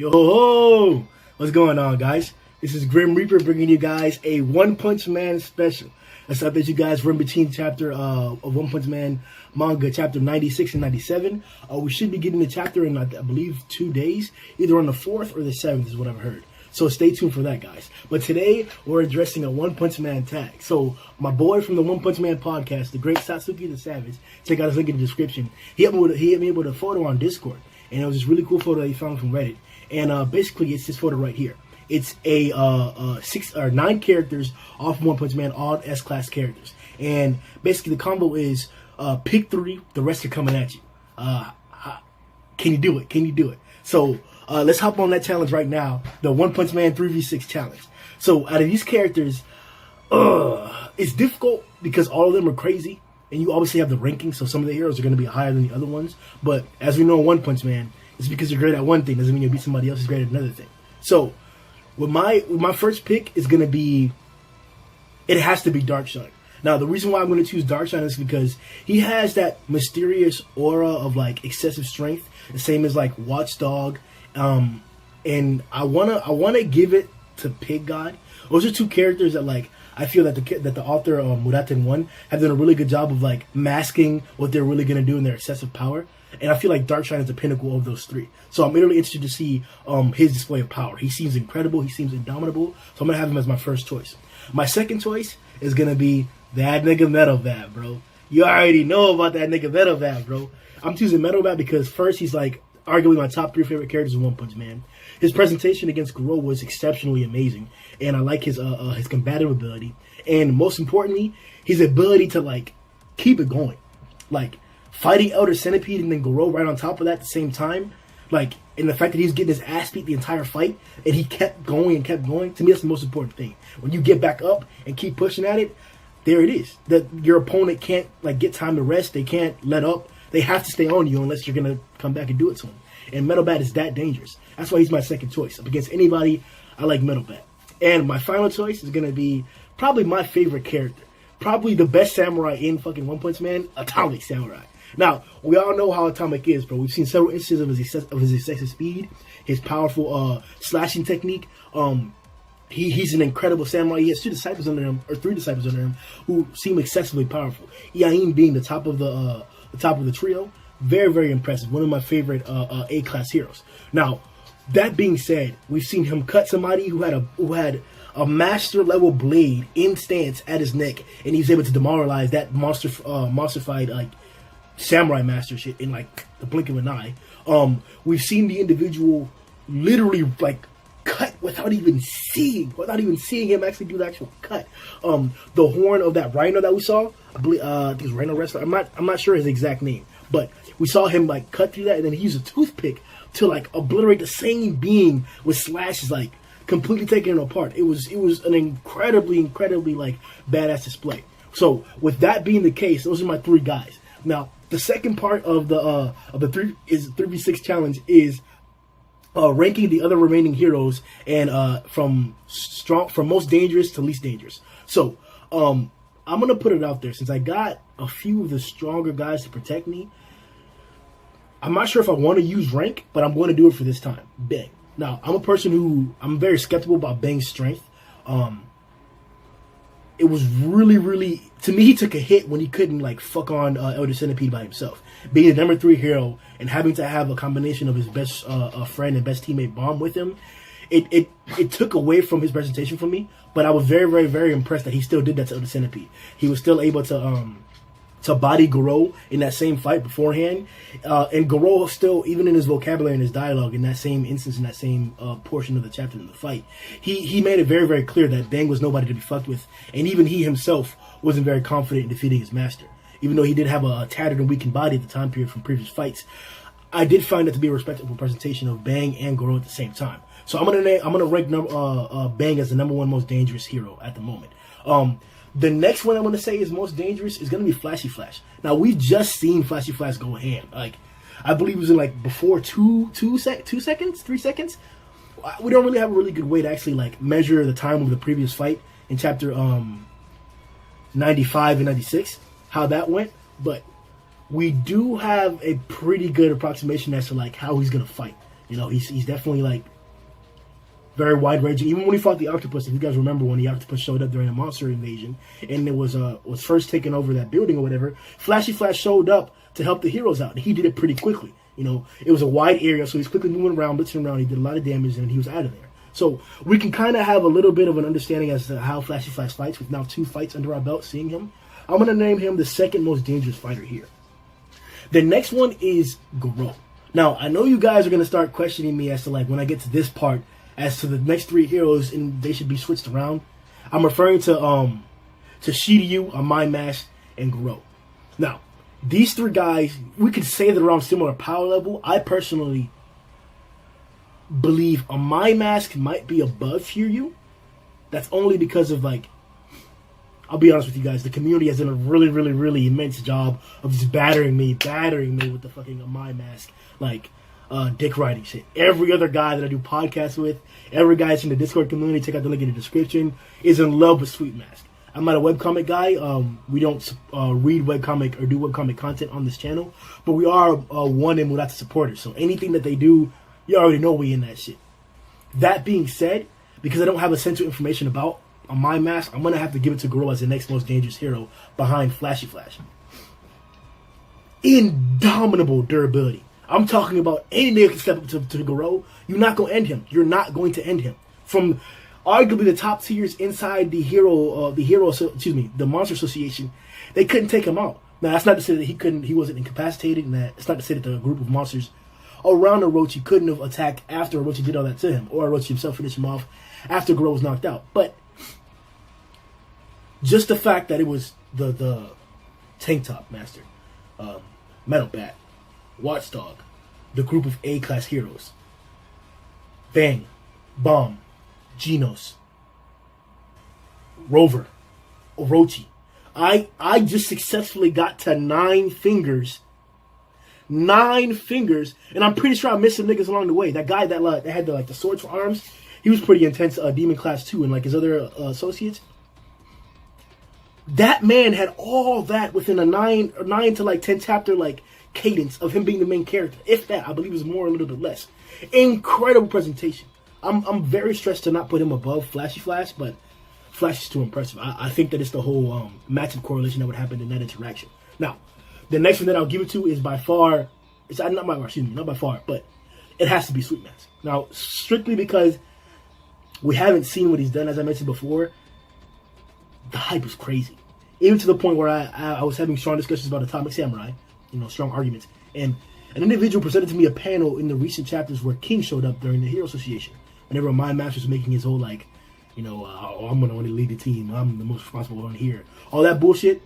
Yo, what's going on, guys? This is Grim Reaper bringing you guys a One Punch Man special. Let's update you guys. We're in between chapter of One Punch Man manga, chapter 96 and 97. We should be getting the chapter in, I believe, 2 days, either on the 4th or the 7th is what I've heard. So stay tuned for that, guys. But today, we're addressing a One Punch Man tag. So my boy from the One Punch Man podcast, the great Satsuki the Savage, check out his link in the description. He hit me with a photo on Discord. And it was this really cool photo that he found from Reddit. And basically, it's this photo right here. It's a 6 or 9 characters off One Punch Man, all S-class characters. And basically, the combo is pick 3, the rest are coming at you. Can you do it? Can you do it? So let's hop on that challenge right now, the One Punch Man 3v6 challenge. So out of these characters, it's difficult because all of them are crazy. And you obviously have the ranking, so some of the heroes are going to be higher than the other ones. But as we know in One Punch Man, it's because you're great at one thing doesn't mean you'll beat somebody else who's great at another thing. So with my first pick is going to be, it has to be Darkshine. Now the reason why I'm going to choose Darkshine is because he has that mysterious aura of like excessive strength, the same as like Watchdog, and I wanna give it to Pig God. Those are two characters that like I feel that the author Muraten 1 have done a really good job of like masking what they're really gonna do in their excessive power. And I feel like Darkshine is the pinnacle of those three. So I'm really interested to see his display of power. He seems incredible. He seems indomitable. So I'm going to have him as my first choice. My second choice is going to be that nigga Metal Bat, bro. You already know about that nigga Metal Bat, bro. I'm choosing Metal Bat because first, he's like arguably my top 3 favorite characters in One Punch Man. His presentation against Goro was exceptionally amazing. And I like his combative ability. And most importantly, his ability to like keep it going. Like, fighting Elder Centipede and then Goro right on top of that at the same time, like, and the fact that he's getting his ass beat the entire fight and he kept going and kept going, to me that's the most important thing. When you get back up and keep pushing at it, there it is. That your opponent can't like get time to rest, they can't let up, they have to stay on you unless you're gonna come back and do it to him. And Metal Bat is that dangerous. That's why he's my second choice. Up against anybody, I like Metal Bat. And my final choice is gonna be probably my favorite character. Probably the best samurai in fucking One Punch Man, Atomic Samurai. Now, we all know how Atomic is, bro. We've seen several instances of his excessive speed, his powerful slashing technique. He's an incredible samurai. He has 2 disciples under him, or 3 disciples under him, who seem excessively powerful. Iain being the top of the trio, very, very impressive. One of my favorite A-class heroes. Now, that being said, we've seen him cut somebody who had a master level blade in stance at his neck, and he was able to demoralize that monster-fied like samurai master shit in like the blink of an eye. We've seen the individual literally like cut without even seeing him actually do the actual cut. The horn of that rhino that we saw, I believe I think it was Rhino Wrestler. I'm not sure his exact name, but we saw him like cut through that, and then he used a toothpick to like obliterate the same being with slashes, like completely taking it apart. It was an incredibly like badass display. So with that being the case, those are my 3 guys. Now the second part of the 3v6 challenge is ranking the other remaining heroes and from most dangerous to least dangerous. So I'm gonna put it out there, since I got a few of the stronger guys to protect me. I'm not sure if I want to use rank, but I'm going to do it for this time. Bang. Now I'm a person who I'm very skeptical about Bang's strength. It was really, to me, he took a hit when he couldn't like fuck on Elder Centipede by himself. Being the number 3 hero and having to have a combination of his best friend and best teammate Bomb with him, it took away from his presentation for me. But I was very impressed that he still did that to Elder Centipede. He was still able to body Goro in that same fight beforehand. And Goro still, even in his vocabulary and his dialogue, in that same instance, in that same portion of the chapter in the fight, he made it very clear that Bang was nobody to be fucked with. And even he himself wasn't very confident in defeating his master. Even though he did have a tattered and weakened body at the time period from previous fights, I did find it to be a respectable presentation of Bang and Goro at the same time. So I'm gonna rank Bang as the #1 most dangerous hero at the moment. The next one I'm going to say is most dangerous is going to be Flashy Flash. Now, we've just seen Flashy Flash go ham. Like, I believe it was in like before 3 seconds. We don't really have a really good way to actually like measure the time of the previous fight in chapter 95 and 96, how that went. But we do have a pretty good approximation as to like how he's going to fight. You know, he's definitely like very wide ranging. Even when he fought the octopus, if you guys remember when the octopus showed up during the monster invasion and it was first taking over that building or whatever, Flashy Flash showed up to help the heroes out. And he did it pretty quickly. You know, it was a wide area, so he's quickly moving around, blitzing around. He did a lot of damage, and he was out of there. So we can kind of have a little bit of an understanding as to how Flashy Flash fights with now 2 fights under our belt seeing him. I'm going to name him the second most dangerous fighter here. The next one is Grimm. Now, I know you guys are going to start questioning me as to, like, when I get to this part, as to the next 3 heroes, and they should be switched around. I'm referring to Shiryu, a Mind Mask, and Grimm. Now, these 3 guys, we could say they're on similar power level. I personally believe a Mind Mask might be above Shiryu. That's only because of, like, I'll be honest with you guys, the community has done a really, really, really immense job of just battering me with the fucking Mind Mask, like, dick riding shit. Every other guy that I do podcasts with, every guy that's in the Discord community, check out the link in the description, is in love with Sweet Mask. I'm not a webcomic guy. We don't read webcomic or do webcomic content on this channel, but we are one and without the supporters. So anything that they do, you already know we in that shit. That being said, because I don't have essential information about a Mind Mask, I'm going to have to give it to Grimm as the next most dangerous hero behind Flashy Flash. Indomitable durability. I'm talking about any nigga can step up to Grimm. You're not going to end him. You're not going to end him. From arguably the top tiers inside the the Monster Association, they couldn't take him out. Now, that's not to say that he wasn't incapacitated, and that it's not to say that the group of monsters around Orochi couldn't have attacked after Orochi did all that to him, or Orochi himself finished him off after Grimm was knocked out. But just the fact that it was the Tank Top Master, Metal Bat, Watchdog, the group of A-class heroes, Bang, Bomb, Genos, Rover, Orochi. I just successfully got to 9 fingers. 9 fingers, and I'm pretty sure I missed some niggas along the way. That guy that had the swords for arms, he was pretty intense. Demon Class 2 and like his other associates. That man had all that within a 9 to like 10 chapter like cadence of him being the main character. If that, I believe it was more, a little bit less. Incredible presentation. I'm very stressed to not put him above Flashy Flash, but Flash is too impressive. I think that it's the whole matchup correlation that would happen in that interaction. Now, the next one that I'll give it to is by far, not by far, but it has to be Sweet Mask. Now, strictly because we haven't seen what he's done, as I mentioned before, the hype is crazy. Even to the point where I was having strong discussions about Atomic Samurai, strong arguments. And an individual presented to me a panel in the recent chapters where King showed up during the Hero Association. Whenever Mind Master was making his whole, like, I'm going to only lead the team. I'm the most responsible one here. All that bullshit.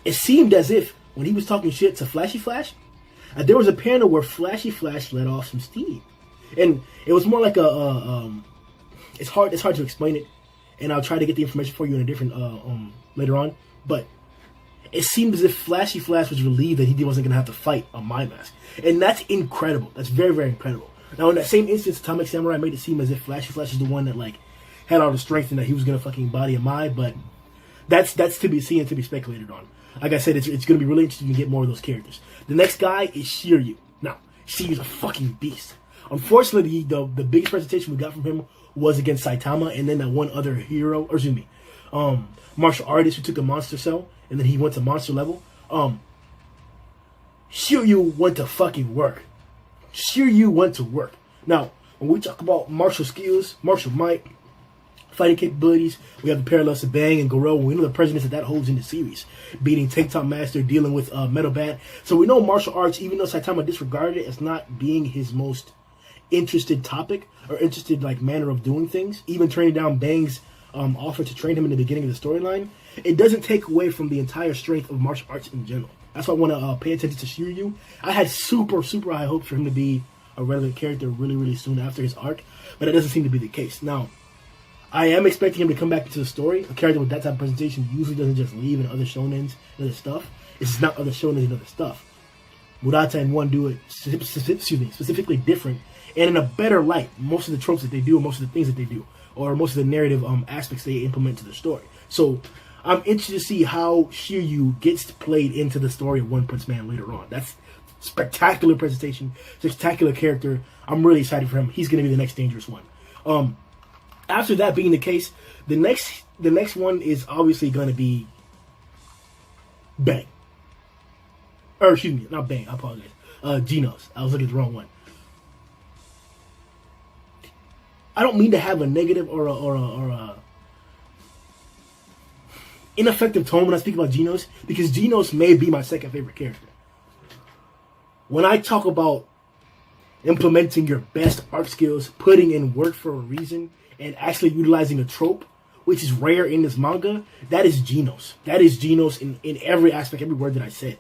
It seemed as if when he was talking shit to Flashy Flash, there was a panel where Flashy Flash let off some steam. And it was more like it's hard to explain it. And I'll try to get the information for you in a different, later on. But it seemed as if Flashy Flash was relieved that he wasn't going to have to fight a Mind Mask. And that's incredible. That's very, very incredible. Now, in that same instance, Atomic Samurai made it seem as if Flashy Flash is the one that, like, had all the strength and that he was going to fucking body a Mai, but that's to be seen and to be speculated on. Like I said, it's going to be really interesting to get more of those characters. The next guy is Shiryu. Now, Shiryu's a fucking beast. Unfortunately, the biggest presentation we got from him was against Saitama, and then that one other hero, martial artist who took a monster cell, and then he went to monster level. Shiryu went to fucking work. Shiryu went to work. Now, when we talk about martial skills, martial might, fighting capabilities, we have the parallels to Bang and Goro. We know the precedence that holds in the series. Beating Tank Top Master, dealing with Metal Bat. So we know martial arts, even though Saitama disregarded it as not being his most interested topic or interested like manner of doing things, even turning down Bang's offer to train him in the beginning of the storyline, it doesn't take away from the entire strength of martial arts in general. That's why I want to pay attention to Shiryu. I had super, super high hopes for him to be a relevant character really, really soon after his arc, but it doesn't seem to be the case. Now, I am expecting him to come back into the story. A character with that type of presentation usually doesn't just leave in other shonens and other stuff. It's just not other shonens and other stuff. Murata and One do it specifically different and in a better light. Most of the tropes that they do, most of the things that they do, or most of the narrative aspects they implement to the story. So I'm interested to see how Shiryu gets played into the story of One Punch Man later on. spectacular presentation, spectacular character. I'm really excited for him. He's going to be the next dangerous one. After that being the case, the next one is obviously going to be Bang. Or excuse me, not Bang. I apologize. Genos. I was looking at the wrong one. I don't mean to have a negative or a ineffective tone when I speak about Genos, because Genos may be my second favorite character. When I talk about implementing your best art skills, putting in work for a reason, and actually utilizing a trope, which is rare in this manga, that is Genos. That is Genos in every aspect, every word that I said.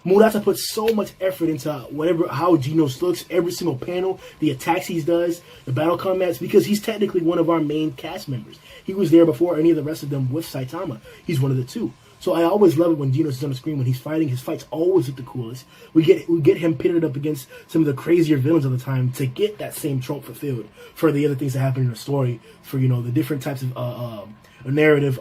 Murata put so much effort into how Genos looks, every single panel, the attacks he does, the battle combats, because he's technically one of our main cast members. He was there before any of the rest of them with Saitama. He's one of the two. So I always love it when Genos is on the screen, when he's fighting. His fights always look the coolest. We get him pitted up against some of the crazier villains of the time to get that same trope fulfilled for the other things that happen in the story, for the different types of narrative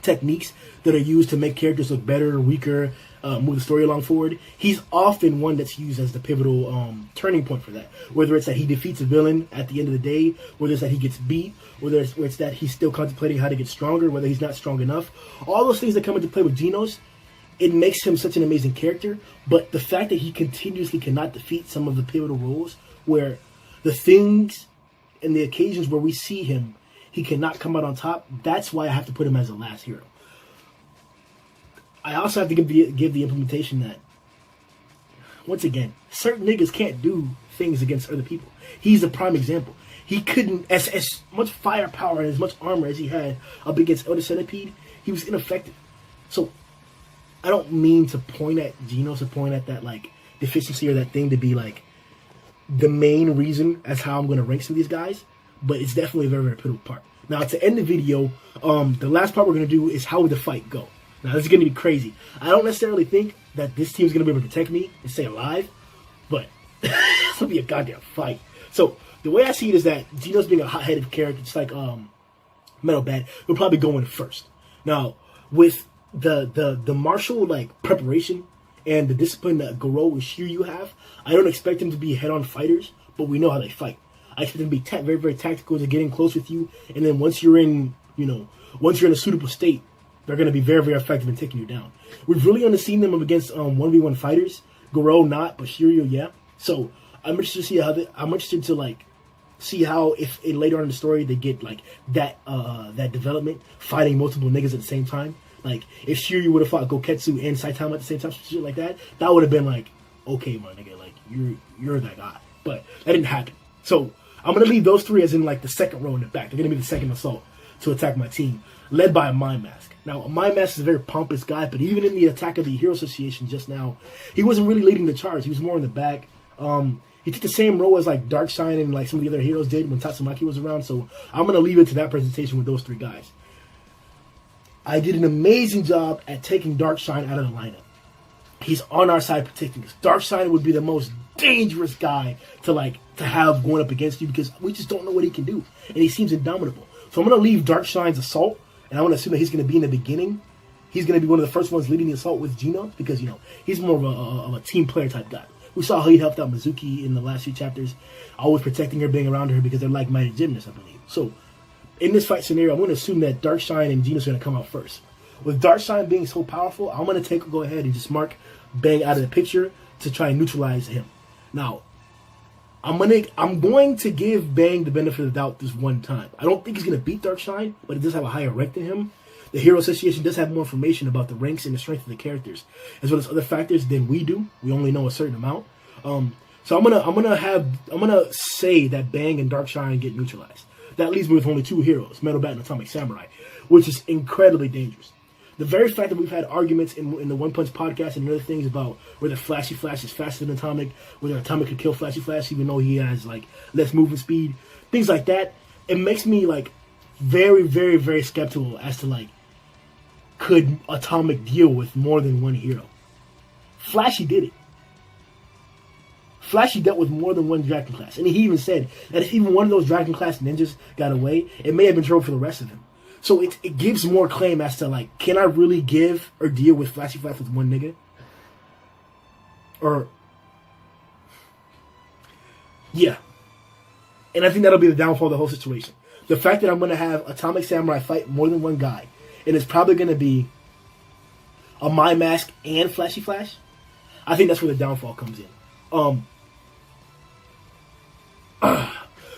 techniques that are used to make characters look better, weaker, move the story along forward. He's often one that's used as the pivotal turning point for that. Whether it's that he defeats a villain at the end of the day, whether it's that he gets beat, whether it's that he's still contemplating how to get stronger, whether he's not strong enough. All those things that come into play with Genos, it makes him such an amazing character. But the fact that he continuously cannot defeat some of the pivotal roles, where the things and the occasions where we see him, he cannot come out on top, that's why I have to put him as the last hero. I also have to give the implementation that, once again, certain niggas can't do things against other people. He's a prime example. He couldn't, as much firepower and as much armor as he had up against Elder Centipede, he was ineffective. So, I don't mean to point at Genos or point at that, deficiency or that thing to be, the main reason as how I'm going to rank some of these guys, but it's definitely a very, very pivotal part. Now, to end the video, the last part we're going to do is how would the fight go. Now, this is going to be crazy. I don't necessarily think that this team is going to be able to protect me and stay alive, but it's going to be a goddamn fight. So, the way I see it is that Genos being a hot-headed character, just like Metal Bat, will probably go in first. Now, with the martial preparation and the discipline that Goro and Shiryu have, I don't expect them to be head-on fighters, but we know how they fight. I expect them to be very, very tactical to getting close with you, and then once you're in a suitable state, they're going to be very, very effective in taking you down. We've really only seen them against 1v1 fighters. Goro not, but Shiryu, yeah. So I'm interested to see see how if later on in the story they get that development, fighting multiple niggas at the same time. If Shiryu would have fought Goketsu and Saitama at the same time, shit like that, that would have been okay, my nigga, you're that guy. But that didn't happen. So I'm gonna leave those three as in the second row in the back. They're gonna be the second assault to attack my team, led by a Mind Mask. Now, Mind Mask is a very pompous guy, but even in the Attack of the Hero Association just now, he wasn't really leading the charge. He was more in the back. He took the same role as Darkshine and some of the other heroes did when Tatsumaki was around. So I'm gonna leave it to that presentation with those three guys. I did an amazing job at taking Darkshine out of the lineup. He's on our side protecting us. Darkshine would be the most dangerous guy to have going up against you, because we just don't know what he can do, and he seems indomitable. So I'm gonna leave Darkshine's assault, and I want to assume that he's going to be in the beginning. He's going to be one of the first ones leading the assault with Genos, because he's more of a team player type guy. We saw how he helped out Mizuki in the last few chapters, always protecting her, being around her, because they're like-minded gymnasts, I believe. So in this fight scenario, I'm going to assume that Darkshine and Genos are going to come out first. With Darkshine being so powerful, I'm going to go ahead and just mark Bang out of the picture to try and neutralize him. Now, I'm going to give Bang the benefit of the doubt this one time. I don't think he's going to beat Darkshine, but he does have a higher rank than him. The Hero Association does have more information about the ranks and the strength of the characters, as well as other factors than we do. We only know a certain amount. So I'm gonna say that Bang and Darkshine get neutralized. That leaves me with only two heroes, Metal Bat and Atomic Samurai, which is incredibly dangerous. The very fact that we've had arguments in the One Punch podcast and other things about whether Flashy Flash is faster than Atomic, whether Atomic could kill Flashy Flash even though he has less movement speed, things like that, it makes me very, very, very skeptical as to could Atomic deal with more than one hero. Flashy did it. Flashy dealt with more than one Dragon Class, and he even said that if even one of those Dragon Class ninjas got away, it may have been trouble for the rest of them. So it gives more claim as to can I really give or deal with Flashy Flash with one nigga? Or, yeah. And I think that'll be the downfall of the whole situation. The fact that I'm going to have Atomic Samurai fight more than one guy, and it's probably going to be a My Mask and Flashy Flash, I think that's where the downfall comes in.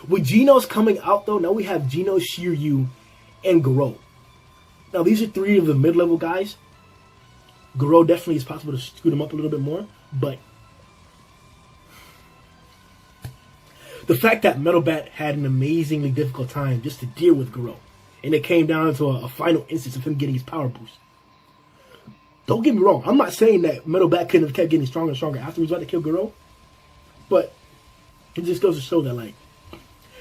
With Genos coming out, though, now we have Genos, Shiryu, and Garo. Now, these are three of the mid-level guys. Garo definitely is possible to scoot him up a little bit more, but the fact that Metal Bat had an amazingly difficult time just to deal with Garo, and it came down to a final instance of him getting his power boost. Don't get me wrong, I'm not saying that Metal Bat couldn't have kept getting stronger and stronger after he was about to kill Garo, but it just goes to show that, like,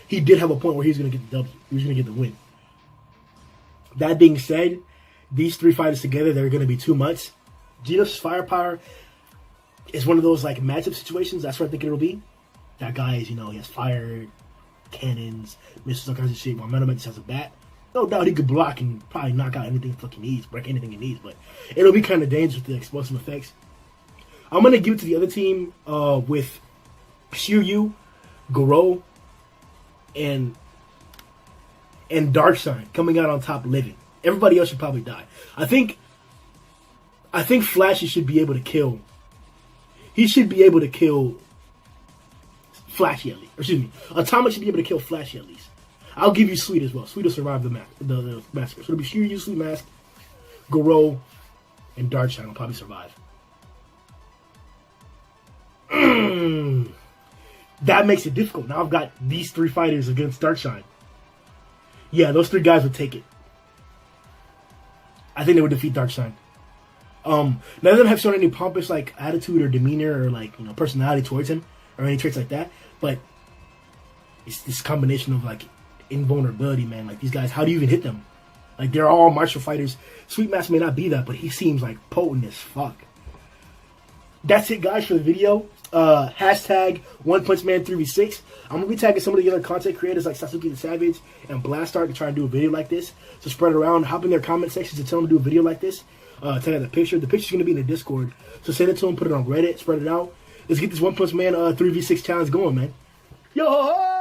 he did have a point where he was going to get the W. He was going to get the win. That being said, these three fighters together, they're going to be too much. Genos' firepower is one of those, like, matchup situations. That's what I think it'll be. That guy is, he has fire, cannons, missiles, all kinds of shit. While Metal Bat just has a bat. No doubt he could block and probably knock out anything fucking needs, break anything he needs, but it'll be kind of dangerous with the explosive effects. I'm going to give it to the other team with Shiryu, Garo, and Darkseid coming out on top living. Everybody else should probably die. I think Flashy should be able to kill. He should be able to kill Flashy at least. Or excuse me, Atomic should be able to kill Flashy at least. I'll give you Sweet as well. Sweet will survive the massacre. So it'll be Shiryu, Sweet Mask, Garo, and Darkseid will probably survive. That makes it difficult. Now I've got these three fighters against Darkseid. Yeah, those three guys would take it. I think they would defeat Darkseid. None of them have shown any pompous like attitude or demeanor or like personality towards him or any traits like that. But it's this combination of like invulnerability, man. Like these guys, how do you even hit them? Like they're all martial fighters. Sweet Mask may not be that, but he seems like potent as fuck. That's it, guys, for the video. Hashtag One Punch Man 3v6. I'm going to be tagging some of the other content creators like Satsuki the Savage and Blastar to try and do a video like this. So spread it around. Hop in their comment sections and tell them to do a video like this. Tag out the picture. The picture's going to be in the Discord. So send it to them, put it on Reddit, spread it out. Let's get this One Punch Man 3v6 challenge going, man. Yo!